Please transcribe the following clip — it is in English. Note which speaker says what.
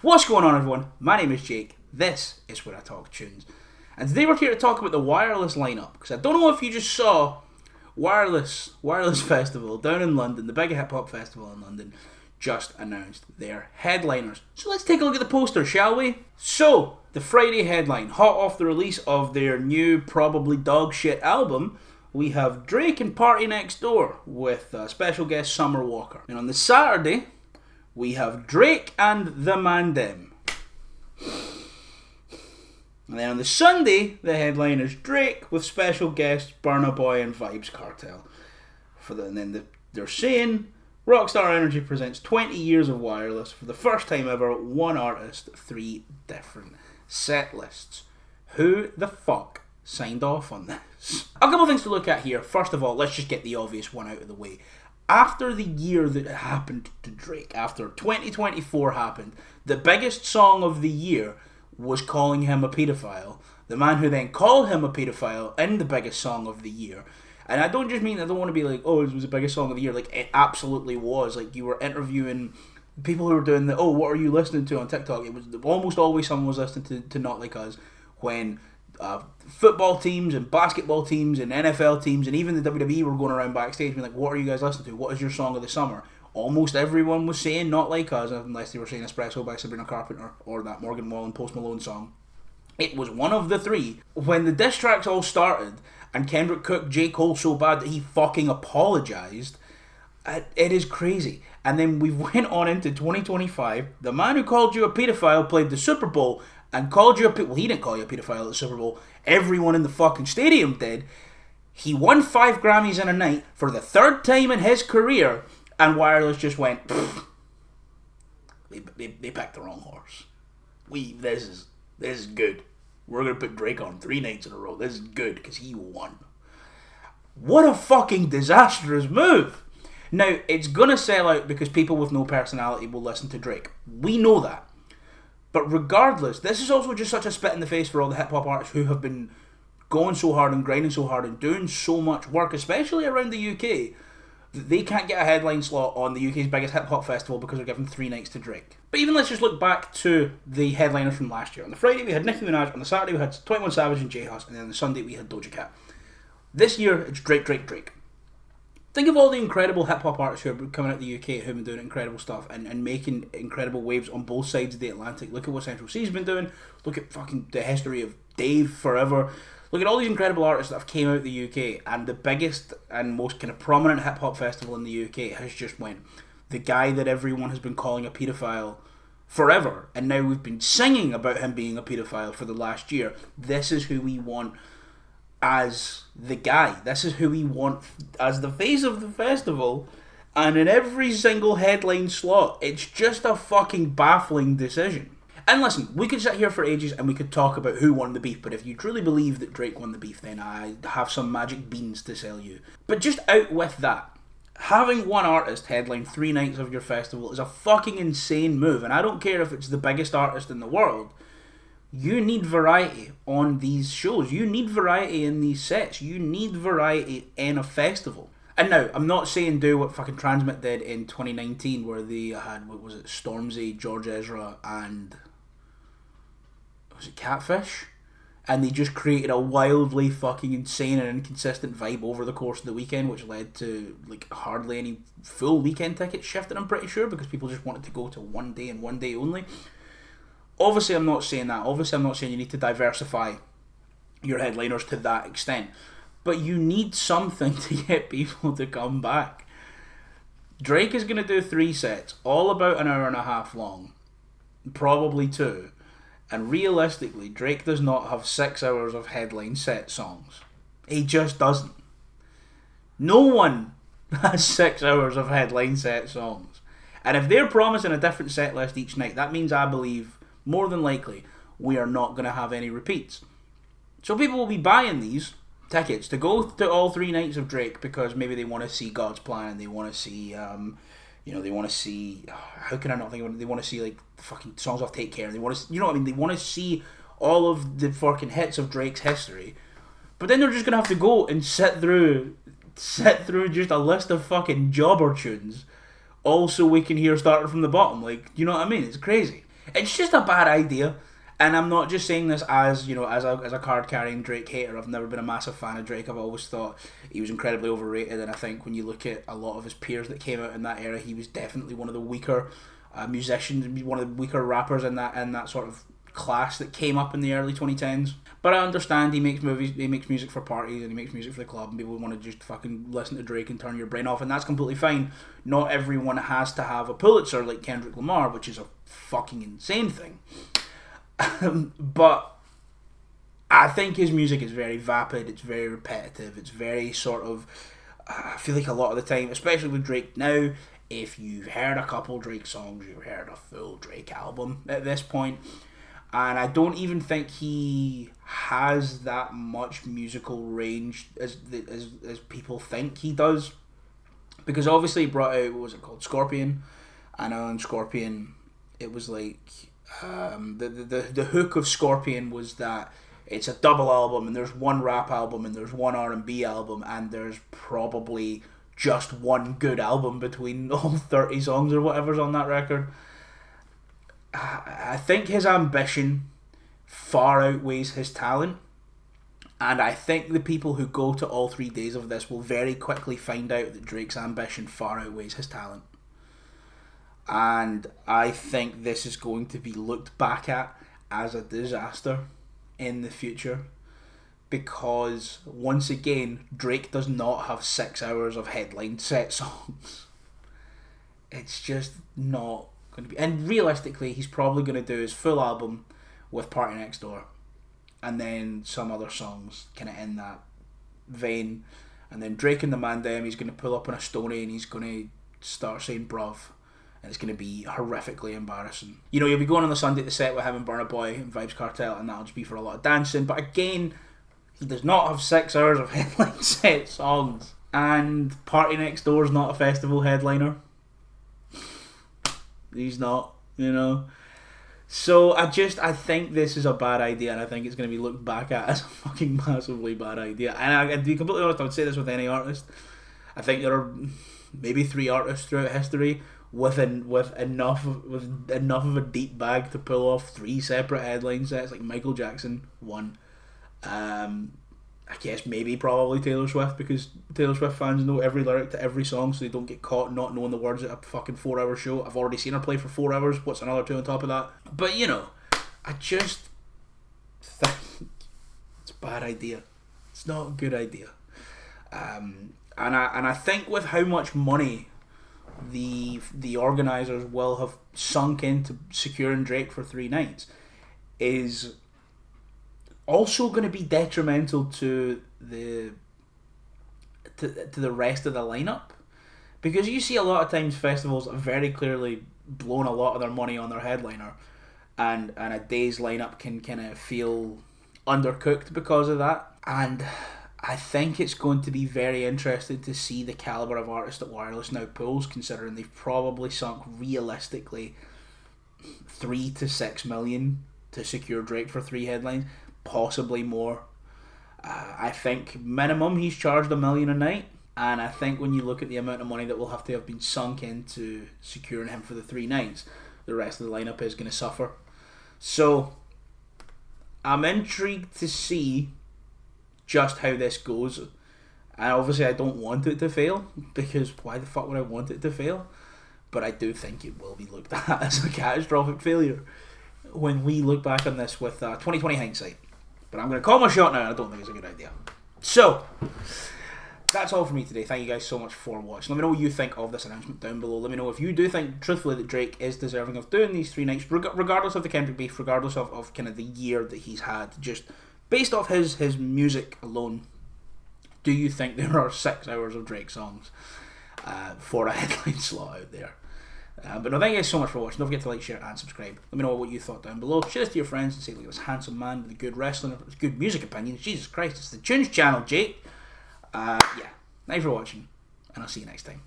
Speaker 1: What's going on, everyone? My name is Jake. This is Where I Talk Tunes. And today we're here to talk about the Wireless lineup. Because I don't know if you just saw Wireless Festival down in London, the big hip hop festival in London, just announced their headliners. So let's take a look at the poster, shall we? So, the Friday headline, hot off the release of their new, probably dog shit album, we have Drake and Party Next Door with special guest Summer Walker. And on the Saturday, we have Drake and The Mandem. And then on the Sunday, the headline is Drake with special guests Burna Boy and Vybz Kartel. They're saying Rockstar Energy presents 20 years of Wireless for the first time ever. One artist, 3 different set lists. Who the fuck signed off on this? A couple of things to look at here. First of all, let's just get the obvious one out of the way. After the year that happened to Drake, after 2024 happened, the biggest song of the year was calling him a paedophile. The man who then called him a paedophile in the biggest song of the year. And I don't want to be like, oh, it was the biggest song of the year. Like, it absolutely was. Like, you were interviewing people who were doing what are you listening to on TikTok? It was almost always someone was listening to Not Like Us when football teams and basketball teams and NFL teams and even the WWE were going around backstage being like, what are you guys listening to? What is your song of the summer? Almost everyone was saying Not Like Us, unless they were saying Espresso by Sabrina Carpenter or that Morgan Wallen Post Malone song. It was one of the three. When the diss tracks all started and Kendrick cooked J. Cole so bad that he fucking apologised, it is crazy. And then we went on into 2025. The man who called you a paedophile played the Super Bowl and called you well, he didn't call you a paedophile at the Super Bowl. Everyone in the fucking stadium did. He won 5 Grammys in a night for the 3rd time in his career, and Wireless just went, they picked the wrong horse. This is good. We're going to put Drake on 3 nights in a row. This is good, because he won. What a fucking disastrous move. Now, it's going to sell out because people with no personality will listen to Drake. We know that. But regardless, this is also just such a spit in the face for all the hip-hop artists who have been going so hard and grinding so hard and doing so much work, especially around the UK, that they can't get a headline slot on the UK's biggest hip-hop festival because they're given 3 nights to Drake. But even let's just look back to the headliners from last year. On the Friday we had Nicki Minaj, on the Saturday we had 21 Savage and J Hus, and then on the Sunday we had Doja Cat. This year it's Drake. Think of all the incredible hip-hop artists who are coming out of the UK who have been doing incredible stuff and making incredible waves on both sides of the Atlantic. Look at what Central C's been doing. Look at fucking the history of Dave Forever. Look at all these incredible artists that have came out of the UK, and the biggest and most kind of prominent hip-hop festival in the UK has just went, the guy that everyone has been calling a paedophile forever, and now we've been singing about him being a paedophile for the last year. This is who we want as the guy. This is who we want as the face of the festival, and in every single headline slot, it's just a fucking baffling decision. And listen, we could sit here for ages and we could talk about who won the beef, but if you truly believe that Drake won the beef, then I have some magic beans to sell you. But just out with that, having one artist headline 3 nights of your festival is a fucking insane move, and I don't care if it's the biggest artist in the world. You need variety on these shows. You need variety in these sets. You need variety in a festival. And now, I'm not saying do what fucking Transmit did in 2019 where they had, Stormzy, George Ezra, and was it Catfish? And they just created a wildly fucking insane and inconsistent vibe over the course of the weekend, which led to hardly any full weekend tickets shifted, I'm pretty sure, because people just wanted to go to one day and one day only. Obviously, I'm not saying that. Obviously, I'm not saying you need to diversify your headliners to that extent. But you need something to get people to come back. Drake is going to do 3 sets, all about an hour and a half long. Probably 2. And realistically, Drake does not have 6 hours of headline set songs. He just doesn't. No one has 6 hours of headline set songs. And if they're promising a different set list each night, that means I believe, more than likely, we are not going to have any repeats. So people will be buying these tickets to go to all 3 nights of Drake because maybe they want to see God's Plan and they want to see, they want to see, how can I not think of it? They want to see fucking songs off Take Care. They want to, They want to see all of the fucking hits of Drake's history. But then they're just going to have to go and sit through just a list of fucking jobber tunes, all so we can hear Started From the Bottom. You know what I mean? It's crazy. It's just a bad idea. And I'm not just saying this as, as a card carrying Drake hater. I've never been a massive fan of Drake. I've always thought he was incredibly overrated, and I think when you look at a lot of his peers that came out in that era, he was definitely one of the weaker musicians, one of the weaker rappers in that sort of class that came up in the early 2010s. But I understand he makes music for parties, and he makes music for the club, and people want to just fucking listen to Drake and turn your brain off, and that's completely fine. Not everyone has to have a Pulitzer like Kendrick Lamar, which is a fucking insane thing. But I think his music is very vapid, it's very repetitive, it's very sort of, I feel like a lot of the time, especially with Drake now, if you've heard a couple Drake songs, you've heard a full Drake album at this point. And I don't even think he has that much musical range as people think he does. Because obviously he brought out, what was it called, Scorpion? And on Scorpion, it was like, the hook of Scorpion was that it's a double album, and there's one rap album and there's one R&B album, and there's probably just one good album between all 30 songs or whatever's on that record. I think his ambition far outweighs his talent, and I think the people who go to all 3 days of this will very quickly find out that Drake's ambition far outweighs his talent. And I think this is going to be looked back at as a disaster in the future, because once again, Drake does not have 6 hours of headline set songs. It's just not going to be. And realistically, he's probably going to do his full album with Party Next Door, and then some other songs kind of in that vein. And then Drake and the Mandem, he's going to pull up on a Stoney and he's going to start saying bruv. And it's going to be horrifically embarrassing. You'll be going on the Sunday to set with him and Burna Boy and Vybz Kartel, and that'll just be for a lot of dancing. But again, he does not have 6 hours of headline set songs. And Party Next Door is not a festival headliner. He's not, So I think this is a bad idea, and I think it's going to be looked back at as a fucking massively bad idea. And to be completely honest, I would say this with any artist. I think there are maybe 3 artists throughout history with enough of a deep bag to pull off 3 separate headline sets, like Michael Jackson, 1. I guess maybe probably Taylor Swift, because Taylor Swift fans know every lyric to every song, so they don't get caught not knowing the words at a fucking 4-hour show. I've already seen her play for 4 hours. What's another 2 on top of that? But I just think it's a bad idea. It's not a good idea. And I think with how much money the organisers will have sunk into securing Drake for 3 nights is also going to be detrimental to the rest of the lineup, because you see a lot of times festivals are very clearly blown a lot of their money on their headliner, and a day's lineup can kind of feel undercooked because of that. And I think it's going to be very interesting to see the calibre of artists that Wireless now pulls, considering they've probably sunk realistically 3 to 6 million to secure Drake for 3 headlines, possibly more. I think minimum he's charged $1 million a night, and I think when you look at the amount of money that will have to have been sunk into securing him for the 3 nights, the rest of the lineup is going to suffer. So I'm intrigued to see just how this goes, and obviously I don't want it to fail, because why the fuck would I want it to fail? But I do think it will be looked at as a catastrophic failure when we look back on this with 2020 hindsight. But I'm going to call my shot now, and I don't think it's a good idea. So that's all for me today. Thank you guys so much for watching. Let me know what you think of this announcement down below. Let me know if you do think, truthfully, that Drake is deserving of doing these 3 nights, regardless of the Kendrick beef, regardless of kind of the year that he's had, just based off his music alone. Do you think there are 6 hours of Drake songs for a headline slot out there? But no, thank you guys so much for watching. Don't forget to like, share, and subscribe. Let me know what you thought down below. Share this to your friends and say, look at this handsome man with a good wrestling, with good music opinions. Jesus Christ, it's the Tunes channel, Jake. Yeah, thanks for watching, and I'll see you next time.